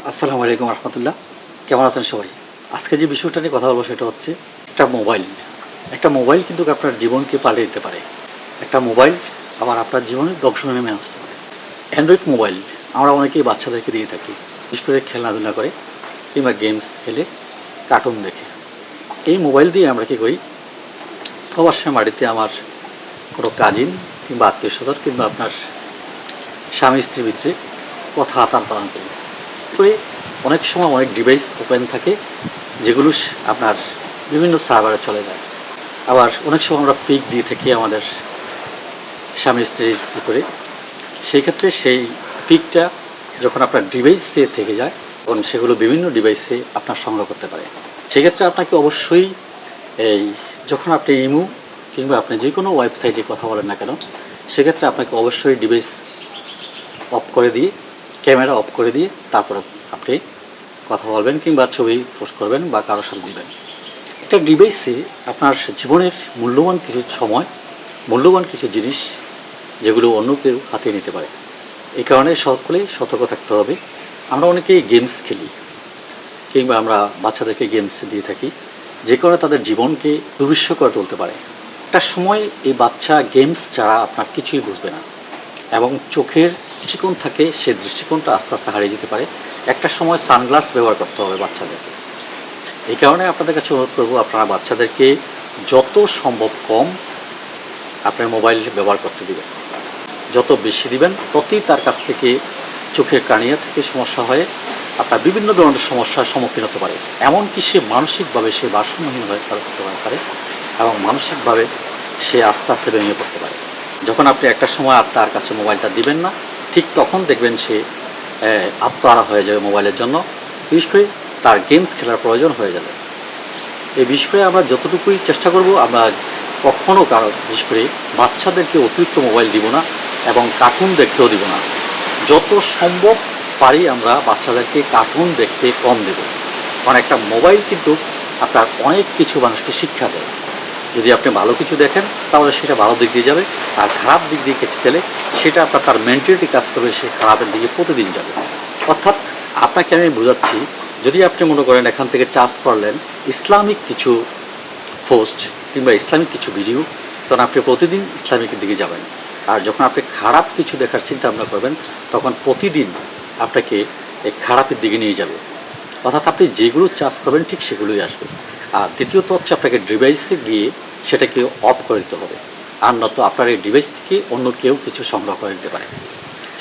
আসসালামু আলাইকুম রহমতুল্লাহ। কেমন আছেন সবাই? আজকে যে বিষয়টা নিয়ে কথা বলবো সেটা হচ্ছে একটা মোবাইল। একটা মোবাইল কিন্তু আপনার জীবনকে পাল্টে দিতে পারে। একটা মোবাইল আবার আপনার জীবনে দংশনে নেমে আসতে পারে। অ্যান্ড্রয়েড মোবাইল আমরা অনেকেই বাচ্চাদেরকে দিয়ে থাকি, বিশেষ করে খেলাধুলা করে কিংবা গেমস খেলে, কার্টুন দেখে। এই মোবাইল দিয়ে আমরা কী করি, প্রবাসের মাটিতে আমার কোনো কাজিন কিংবা আত্মীয় স্বজন কিংবা আপনার স্বামী স্ত্রীর ভিতরে কথা আদান প্রদান করি। করে অনেক সময় অনেক ডিভাইস ওপেন থাকে, যেগুলো আপনার বিভিন্ন সার্ভারে চলে যায়। আবার অনেক সময় আমরা পিক দিয়ে থাকি আমাদের স্বামী স্ত্রীর ভিতরে। সেই ক্ষেত্রে সেই পিকটা যখন আপনার ডিভাইসে থেকে যায়, তখন সেগুলো বিভিন্ন ডিভাইসে আপনার সংগ্রহ করতে পারে। সেক্ষেত্রে আপনাকে অবশ্যই যখন আপনি ইমো কিংবা আপনি যে কোনো ওয়েবসাইটে কথা বলেন না কেন, সেক্ষেত্রে আপনাকে অবশ্যই ডিভাইস অফ করে দিয়ে, ক্যামেরা অফ করে দিয়ে তারপরে আপনি কথা বলবেন কিংবা ছবি পোস্ট করবেন বা কারোর সাথে দিবেন। একটা ডিভাইসে আপনার জীবনের মূল্যবান কিছু সময়, মূল্যবান কিছু জিনিস, যেগুলো অন্য কেউ হাতিয়ে নিতে পারে। এই কারণে সকলেই সতর্ক থাকতে হবে। আমরা অনেকেই গেমস খেলি কিংবা আমরা বাচ্চাদেরকে গেমস দিয়ে থাকি, যে কারণে তাদের জীবনকে দুর্বিষহ করে তুলতে পারে। একটা সময় এই বাচ্চা গেমস ছাড়া আপনার কিছুই বুঝবে না এবং চোখের দৃষ্টিকোণ থাকে, সে দৃষ্টিকোণটা আস্তে আস্তে হারিয়ে যেতে পারে। একটা সময় সানগ্লাস ব্যবহার করতে হবে বাচ্চাদেরকে। এই কারণে আপনাদের কাছে অনুরোধ করবো, আপনারা বাচ্চাদেরকে যত সম্ভব কম আপনার মোবাইল ব্যবহার করতে দিবেন। যত বেশি দিবেন ততই তার কাছ থেকে চোখের কার্নিয়া থেকে সমস্যা হয়ে আপনার বিভিন্ন ধরনের সমস্যার সম্মুখীন হতে পারে। এমনকি সে মানসিকভাবে সে ভারসাম্যহীন হয়ে পড়তে পারে এবং মানসিকভাবে সে আস্তে আস্তে ভেঙে পড়তে পারে। যখন আপনি একটা সময় তার কাছে মোবাইলটা দিবেন না, ঠিক তখন দেখবেন সে আত্মহারা হয়ে যাবে মোবাইলের জন্য। বিশেষ করে তার গেমস খেলার প্রয়োজন হয়ে যাবে। এই বিষয়ে আমরা যতটুকুই চেষ্টা করব, আমরা কখনও কারো বিশেষ করে বাচ্চাদেরকে অতিরিক্ত মোবাইল দিব না এবং কার্টুন দেখতেও দিব না। যত সম্ভব পারি আমরা বাচ্চাদেরকে কার্টুন দেখতে কম দেব। কারণ একটা মোবাইল কিন্তু আপনার অনেক কিছু মানুষকে শিক্ষা দেয়। যদি আপনি ভালো কিছু দেখেন তাহলে সেটা ভালো দিক দিয়ে যাবে, আর খারাপ দিক দিয়ে কিছু গেলে সেটা আপনার তার মেন্টালিটি কাজ করবে, সে খারাপের দিকে প্রতিদিন যাবে। অর্থাৎ আপনাকে আমি বোঝাচ্ছি, যদি আপনি মনে করেন এখান থেকে চার্জ করলেন ইসলামিক কিছু পোস্ট কিংবা ইসলামিক কিছু ভিডিও, তখন আপনি প্রতিদিন ইসলামিকের দিকে যাবেন। আর যখন আপনি খারাপ কিছু দেখার চিন্তা ভাবনা করবেন, তখন প্রতিদিন আপনাকে এই খারাপের দিকে নিয়ে যাবে। অর্থাৎ আপনি যেগুলো চার্জ করবেন ঠিক সেগুলোই আসবে। আর দ্বিতীয়ত হচ্ছে, আপনাকে ডিভাইসে গিয়ে সেটাকে অফ করে দিতে হবে, আর নয়তো আপনার এই ডিভাইস থেকে অন্য কেউ কিছু সংগ্রহ করে নিতে পারে।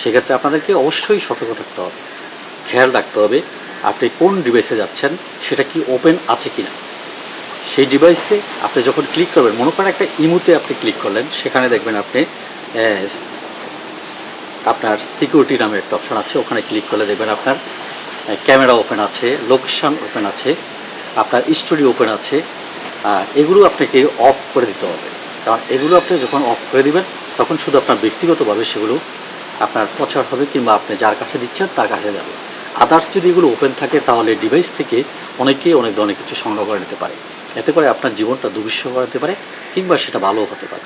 সেক্ষেত্রে আপনাদেরকে অবশ্যই সতর্ক থাকতে হবে, খেয়াল রাখতে হবে আপনি কোন ডিভাইসে যাচ্ছেন, সেটা কি ওপেন আছে কি না। সেই ডিভাইসে আপনি যখন ক্লিক করবেন, মনে করেন একটা ইমোতে আপনি ক্লিক করলেন, সেখানে দেখবেন আপনি আপনার সিকিউরিটি নামে একটা অপশন আছে, ওখানে ক্লিক করলে দেখবেন আপনার ক্যামেরা ওপেন আছে, লোকেশন ওপেন আছে, আপনার স্টোরি ওপেন আছে। এগুলো আপনাকে অফ করে দিতে হবে। কারণ এগুলো আপনি যখন অফ করে দিবেন, তখন শুধু আপনার ব্যক্তিগতভাবে সেগুলো আপনার প্রচার হবে কিংবা আপনি যার কাছে দিচ্ছেন তার কাছে যাবে। আদার্স যদি এগুলো ওপেন থাকে, তাহলে ডিভাইস থেকে অনেকেই অনেক ধরনের কিছু সংগ্রহ করে নিতে পারে। এতে করে আপনার জীবনটা দুর্বিষহ হতে পারে কিংবা সেটা ভালো হতে পারে।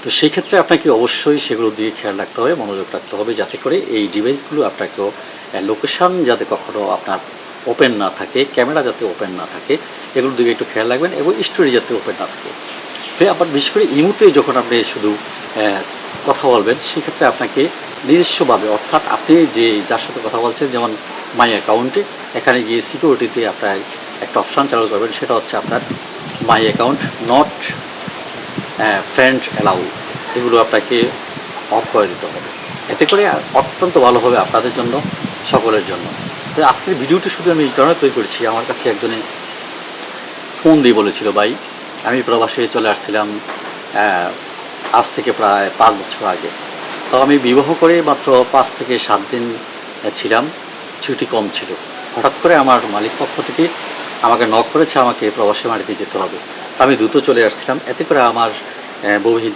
তো সেই ক্ষেত্রে আপনাকে অবশ্যই সেগুলো দিয়ে খেয়াল রাখতে হবে, মনোযোগ রাখতে হবে, যাতে করে এই ডিভাইসগুলো আপনাকেও লোকেশান যাতে কখনও আপনার ওপেন না থাকে, ক্যামেরা যাতে ওপেন না থাকে, এগুলোর দিকে একটু খেয়াল রাখবেন এবং স্টোরি যাতে ওপেন না থাকে। তো আবার বিশেষ করে ইমোতে যখন আপনি শুধু কথা বলবেন, সেক্ষেত্রে আপনাকে নিজস্বভাবে, অর্থাৎ আপনি যে যার সাথে কথা বলছেন, যেমন মাই অ্যাকাউন্টে, এখানে গিয়ে সিকিউরিটিতে আপনার একটা অপশান চালু করবেন, সেটা হচ্ছে আপনার my account not friend allow. এগুলো আপনাকে অফ করে দিতে হবে। এতে করে অত্যন্ত ভালো হবে আপনাদের জন্য, সকলের জন্য। তো আজকের ভিডিওটি শুধু আমি এই কারণে তৈরি করেছি, আমার কাছে একজনে ফোন দিয়ে বলেছিল, ভাই আমি প্রবাসে চলে আসছিলাম আজ থেকে প্রায় 5 বছর আগে। তো আমি বিবাহ করে মাত্র 5 থেকে 7 দিন ছিলাম, ছুটি কম ছিল। হঠাৎ করে আমার মালিক পক্ষ থেকে আমাকে নক করেছে, আমাকে প্রবাসী মাটিতে যেতে হবে। আমি দ্রুত চলে আসছিলাম। এতে করে আমার বৈবাহিক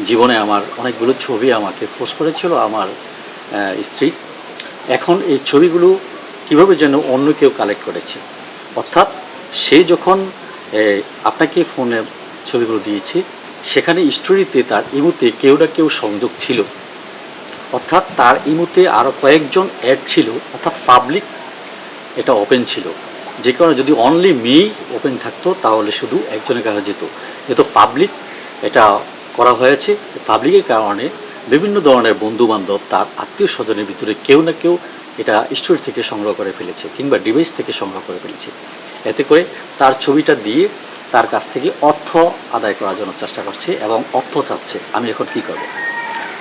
জীবনে আমার অনেকগুলো ছবি আমাকে পোস্ট করেছিল আমার স্ত্রী। এখন এই ছবিগুলো কীভাবে যেন অন্য কেউ কালেক্ট করেছে। অর্থাৎ সে যখন আপনাকে ফোনে ছবিগুলো দিয়েছে, সেখানে স্টোরিতে তার ইমোতে কেউ না কেউ সংযোগ ছিল। অর্থাৎ তার ইমোতে আরও কয়েকজন অ্যাড ছিল, অর্থাৎ পাবলিক এটা ওপেন ছিল, যে কারণে যদি অনলি মি ওপেন থাকতো তাহলে শুধু একজনের কাছে যেত। যেহেতু পাবলিক এটা করা হয়েছে, পাবলিকের কারণে বিভিন্ন ধরনের বন্ধুবান্ধব তার আত্মীয় স্বজনের ভিতরে কেউ না কেউ এটা স্টোরি থেকে সংগ্রহ করে ফেলেছে কিংবা ডিভাইস থেকে সংগ্রহ করে ফেলেছে। এতে করে তার ছবিটা দিয়ে তার কাছ থেকে অর্থ আদায় করার জন্য চেষ্টা করছে এবং অর্থ চাচ্ছে। আমি এখন কী করব?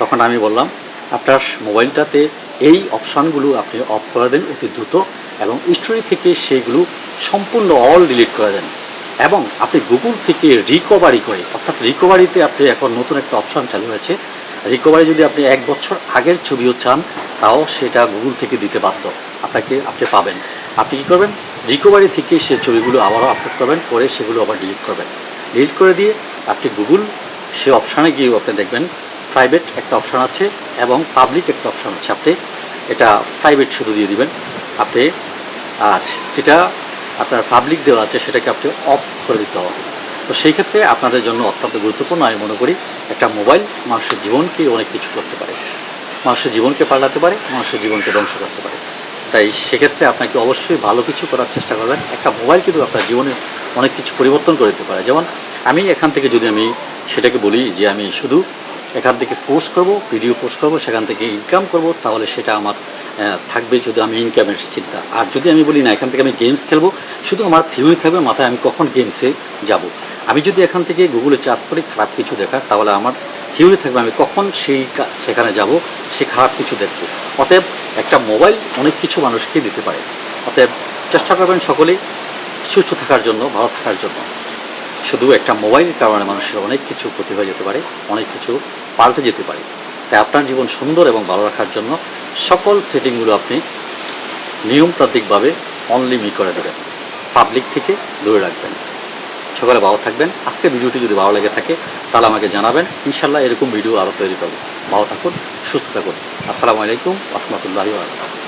তখন আমি বললাম, আপনার মোবাইলটাতে এই অপশানগুলো আপনি অফ করে দেন অতি দ্রুত এবং স্টোরি থেকে সেগুলো সম্পূর্ণ অল ডিলিট করে দেন এবং আপনি গুগল থেকে রিকভারি করে, অর্থাৎ রিকভারিতে আপনি এখন নতুন একটা অপশান চালু হয়েছে। রিকভারি যদি আপনি 1 বছর আগের ছবিও চান তাও সেটা গুগল থেকে দিতে বাধ্য, আপনি পাবেন। আপনি কী করবেন? রিকভারি থেকে সে ছবিগুলো আবারও আপলোড করবেন, করে সেগুলো আবার ডিলিট করবেন। ডিলিট করে দিয়ে আপনি গুগল সে অপশানে গিয়েও আপনি দেখবেন প্রাইভেট একটা অপশান আছে এবং পাবলিক একটা অপশান আছে। আপনি এটা প্রাইভেট শুধু দিয়ে দিবেন আপনি, আর যেটা আপনার পাবলিক দেওয়া আছে সেটাকে আপনি অফ করে দিতে হবে। তো সেই ক্ষেত্রে আপনাদের জন্য অত্যন্ত গুরুত্বপূর্ণ আমি মনে করি। একটা মোবাইল মানুষের জীবনকে অনেক কিছু করতে পারে, মানুষের জীবনকে পাল্টাতে পারে, মানুষের জীবনকে ধ্বংস করতে পারে। তাই সেক্ষেত্রে আপনাকে অবশ্যই ভালো কিছু করার চেষ্টা করবেন। একটা মোবাইল কিন্তু আপনার জীবনে অনেক কিছু পরিবর্তন করে দিতে পারে। যেমন আমি এখান থেকে যদি আমি সেটাকে বলি যে আমি শুধু এখান থেকে পোস্ট করব, ভিডিও পোস্ট করব, সেখান থেকে ইনকাম করব, তাহলে সেটা আমার থাকবে যদি আমি ইনকামের চিন্তা। আর যদি আমি বলি না এখান থেকে আমি গেমস খেলবো, শুধু আমার থিওরি থাকবে মাথায় আমি কখন গেমসে যাব। আমি যদি এখান থেকে গুগলে চার্জ করি খারাপ কিছু দেখার, তাহলে আমার থিওরি থাকবে আমি কখন সেখানে যাব, সে খারাপ কিছু দেখব। অতএব একটা মোবাইল অনেক কিছু মানুষকে দিতে পারে। অতএব চেষ্টা করবেন সকলেই সুস্থ থাকার জন্য, ভালো থাকার জন্য। শুধু একটা মোবাইলের কারণে মানুষের অনেক কিছু ক্ষতি হয়ে যেতে পারে, অনেক কিছু পাল্টে যেতে পারে। তাই আপনার জীবন সুন্দর এবং ভালো রাখার জন্য সকল সেটিংগুলো আপনি নিয়মতান্ত্রিকভাবে অনলি মি করে দেবেন, পাবলিক থেকে দূরে রাখবেন। সকলে ভালো থাকবেন। আজকের ভিডিওটি যদি ভালো লেগে থাকে তাহলে আমাকে জানাবেন, ইনশাল্লাহ এরকম ভিডিও আরও তৈরি করব। ভালো থাকুন, সুস্থ থাকুন। আসসালামু আলাইকুম ওয়া রাহমাতুল্লাহি ওয়া বারাকাতুহু।